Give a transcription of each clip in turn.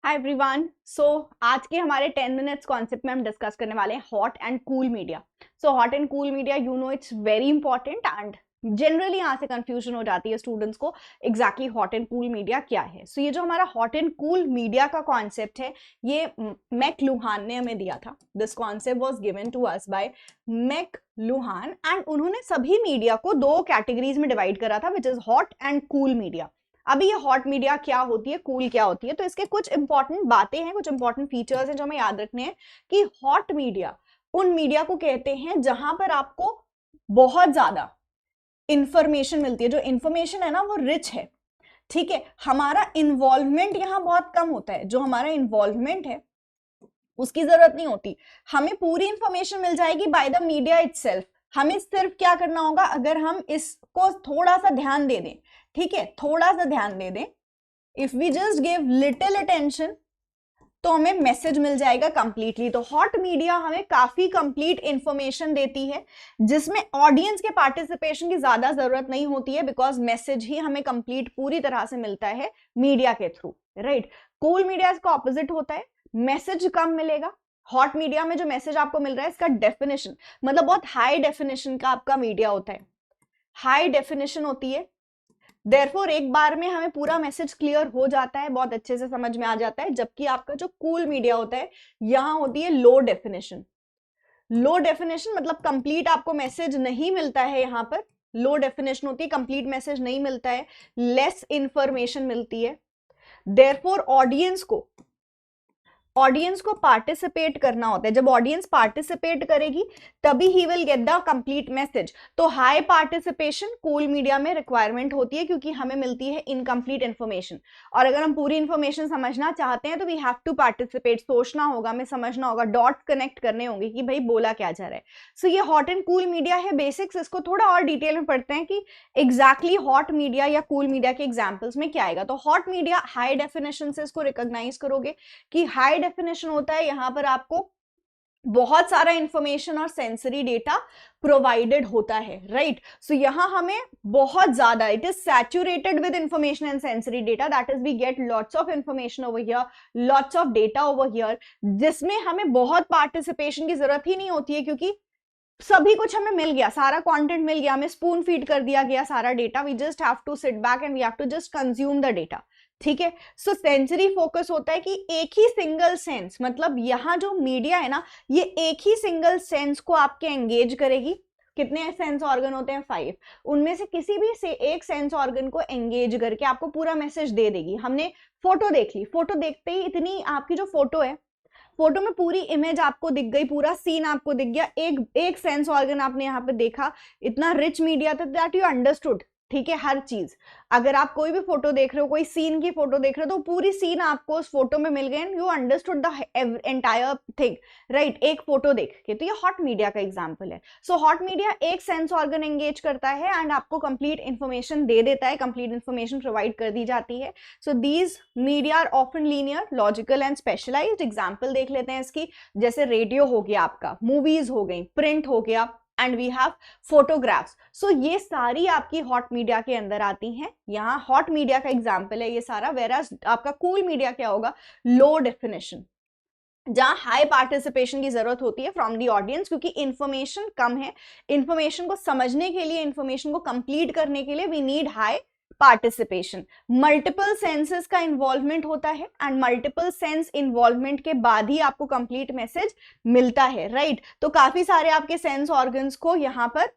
Hi everyone. सो आज के हमारे 10 मिनट्स कॉन्सेप्ट में हम डिस्कस करने वाले हैं hot and cool media. So hot and cool media you know it's very important and generally यहाँ से कंफ्यूजन हो जाती है स्टूडेंट्स को exactly hot and cool media क्या है। सो ये जो हमारा हॉट एंड कूल मीडिया का कॉन्सेप्ट है ये मैकलुहान ने हमें दिया था। This concept was given to us by McLuhan and उन्होंने सभी मीडिया को दो कैटेगरीज में डिवाइड करा था which is hot and cool media. अभी ये हॉट मीडिया क्या होती है, कूल क्या होती है, तो इसके कुछ इंपॉर्टेंट बातें हैं, कुछ इंपॉर्टेंट फीचर्स हैं जो हमें याद रखने हैं कि हॉट मीडिया उन मीडिया को कहते हैं जहां पर आपको बहुत ज्यादा इंफॉर्मेशन मिलती है। जो इंफॉर्मेशन है ना वो रिच है, ठीक है। हमारा इन्वॉल्वमेंट यहाँ बहुत कम होता है। जो हमारा इन्वॉल्वमेंट है उसकी जरूरत नहीं होती, हमें पूरी इंफॉर्मेशन मिल जाएगी बाय द मीडिया इटसेल्फ। हमें सिर्फ क्या करना होगा, अगर हम इसको थोड़ा सा ध्यान दे दें, ठीक है, थोड़ा सा ध्यान दे दें, if we just give little attention तो हमें मैसेज मिल जाएगा कंप्लीटली। तो हॉट मीडिया हमें काफी कंप्लीट इंफॉर्मेशन देती है जिसमें ऑडियंस के पार्टिसिपेशन की ज्यादा जरूरत नहीं होती है, बिकॉज मैसेज ही हमें कंप्लीट पूरी तरह से मिलता है मीडिया के थ्रू, राइट। कूल मीडिया इसका ऑपोजिट होता है, मैसेज कम मिलेगा। हॉट मीडिया में जो मैसेज आपको मिल रहा है इसका डेफिनेशन मतलब बहुत हाई डेफिनेशन का आपका मीडिया होता है, हाई डेफिनेशन होती है। देयरफॉर एक बार में हमें पूरा मैसेज क्लियर हो जाता है, बहुत अच्छे से समझ में आ जाता है। जबकि आपका जो कूल मीडिया होता है यहां होती है लो डेफिनेशन। लो डेफिनेशन मतलब कंप्लीट आपको मैसेज नहीं मिलता है। यहां पर लो डेफिनेशन होती है, कंप्लीट मैसेज नहीं मिलता है, लेस इंफॉर्मेशन मिलती है। देयरफॉर ऑडियंस को पार्टिसिपेट करना होता है। जब ऑडियंस पार्टिसिपेट करेगी तभी he will get the complete message. तो हाई पार्टिसिपेशन कूल मीडिया में रिक्वायरमेंट होती है क्योंकि हमें मिलती है इनकम्प्लीट इंफॉर्मेशन। और अगर हम पूरी इंफॉर्मेशन समझना चाहते हैं तो वी हैव टू पार्टिसिपेट, सोचना होगा, हमें समझना होगा, डॉट कनेक्ट करने होंगे कि भाई बोला क्या जा रहा है। सो ये हॉट एंड कूल मीडिया है बेसिक्स। इसको थोड़ा और डिटेल में पढ़ते हैं कि एग्जैक्टली हॉट मीडिया या कूल मीडिया के एग्जाम्पल्स में क्या आएगा। तो हॉट मीडिया हाई डेफिनेशन से इसको रिकॉग्नाइज करोगे कि हाई डेफिनेशन होता है यहां पर आपको बहुत सारा इंफॉर्मेशन और सेंसरी डेटा प्रोवाइडेड होता है, राइट। सो यहां हमें बहुत ज्यादा, it is saturated with information and sensory data, that is we get lots of information over here, lots of data over here, जिसमें हमें बहुत पार्टिसिपेशन की जरूरत ही नहीं होती है क्योंकि सभी कुछ हमें मिल गया, सारा कंटेंट मिल गया, हमें स्पून फीड कर दिया गया सारा data. We just have to sit back and we have to just consume the data, ठीक है। सो सेंसरी फोकस होता है कि एक ही सिंगल सेंस, मतलब यहां जो मीडिया है ना ये एक ही सिंगल सेंस को आपके एंगेज करेगी। कितने सेंस ऑर्गन होते हैं? 5। उनमें से किसी भी से एक सेंस ऑर्गन को एंगेज करके आपको पूरा मैसेज दे देगी। हमने फोटो देख ली, फोटो देखते ही इतनी आपकी जो फोटो है, फोटो में पूरी इमेज आपको दिख गई, पूरा सीन आपको दिख गया, एक सेंस ऑर्गन आपने यहाँ पे देखा, इतना रिच मीडिया था दैट यू अंडरस्टूड, ठीक है, हर चीज। अगर आप कोई भी फोटो देख रहे हो, कोई सीन की फोटो देख रहे हो, तो पूरी सीन आपको उस फोटो में मिल गए, you understood the entire thing, right, एक फोटो देख के। तो ये हॉट मीडिया का एग्जांपल है। सो हॉट मीडिया एक सेंस ऑर्गन एंगेज करता है एंड आपको कंप्लीट इंफॉर्मेशन दे देता है, कंप्लीट इंफॉर्मेशन प्रोवाइड कर दी जाती है। So these media are often linear, logical and specialised. Example देख लेते हैं इसकी, जैसे रेडियो हो गया आपका, मूवीज हो गई, प्रिंट हो गया, एंड वी हैव फोटोग्राफ्स। सो ये सारी आपकी हॉट मीडिया के अंदर आती हैं। यहाँ हॉट मीडिया का एग्जाम्पल है ये सारा। वेराज आपका कूल मीडिया क्या होगा? लो डेफिनेशन, जहां हाई पार्टिसिपेशन की जरूरत होती है फ्रॉम दी ऑडियंस क्योंकि इंफॉर्मेशन कम है। इंफॉर्मेशन को समझने के लिए, इंफॉर्मेशन को कंप्लीट करने के लिए we need high participation. Multiple senses का इन्वॉल्वमेंट होता है एंड मल्टीपल सेंस इन्वॉल्वमेंट के बाद ही आपको कंप्लीट मैसेज मिलता है, राइट। तो काफी सारे आपके सेंस ऑर्गन्स को यहां पर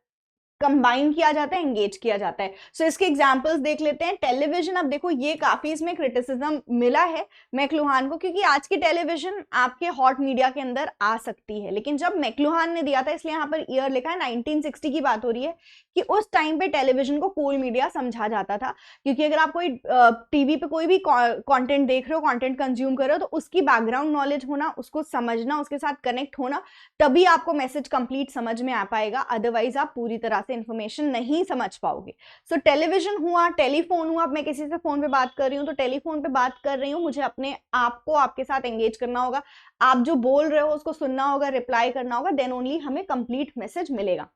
कंबाइन किया जाता है, एंगेज किया जाता है। सो इसके एग्जांपल्स देख लेते हैं। टेलीविजन, अब देखो ये काफी इसमें क्रिटिसिज्म मिला है मैकलुहान को क्योंकि आज की टेलीविजन आपके हॉट मीडिया के अंदर आ सकती है, लेकिन जब मैकलुहान ने दिया था, इसलिए यहाँ पर ईयर लिखा है 1960 की बात हो रही है, कि उस टाइम पे टेलीविजन को कूल मीडिया समझा जाता था। क्योंकि अगर आप कोई टीवी पे कोई भी कॉन्टेंट देख रहे हो, कॉन्टेंट कंज्यूम कर रहे हो, तो उसकी बैकग्राउंड नॉलेज होना, उसको समझना, उसके साथ कनेक्ट होना, तभी आपको मैसेज कंप्लीट समझ में आ पाएगा। अदरवाइज आप पूरी तरह से इंफॉर्मेशन नहीं समझ पाओगे। सो टेलीविजन हुआ, टेलीफोन हुआ, अब मैं किसी से फोन पे बात कर रही हूँ तो टेलीफोन पे बात कर रही हूँ, मुझे अपने आप को आपके साथ एंगेज करना होगा, आप जो बोल रहे हो उसको सुनना होगा, रिप्लाई करना होगा, देन ओनली हमें कंप्लीट मैसेज मिलेगा।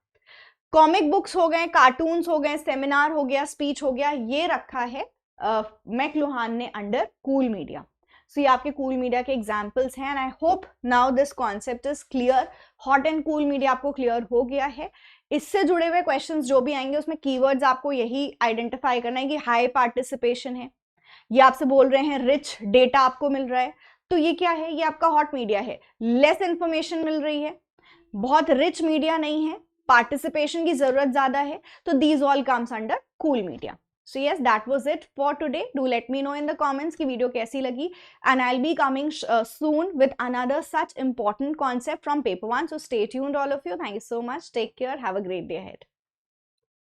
कॉमिक बुक्स हो गए, कार्टून्स हो गए, सेमिनार हो गया, स्पीच हो गया, ये रखा है मैकलुहान ने अंडर कूल मीडिया। सो ये आपके कूल मीडिया के एग्जाम्पल्स हैं and I hope now this concept is clear. Hot and cool media आपको क्लियर हो गया है। इससे जुड़े हुए क्वेश्चंस जो भी आएंगे उसमें कीवर्ड्स आपको यही आइडेंटिफाई करना है कि हाई पार्टिसिपेशन है, ये आपसे बोल रहे हैं रिच डेटा आपको मिल रहा है, तो ये क्या है, ये आपका हॉट मीडिया है। लेस इंफॉर्मेशन मिल रही है, बहुत रिच मीडिया नहीं है, पार्टिसिपेशन की जरूरत ज्यादा है, तो these all comes under cool media. So yes, that was it for today. Do let me know in the comments कि वीडियो कैसी लगी, and I'll be coming soon with another such important concept from paper 1. So stay tuned all of you. Thank you so much. Take care. Have a great day ahead.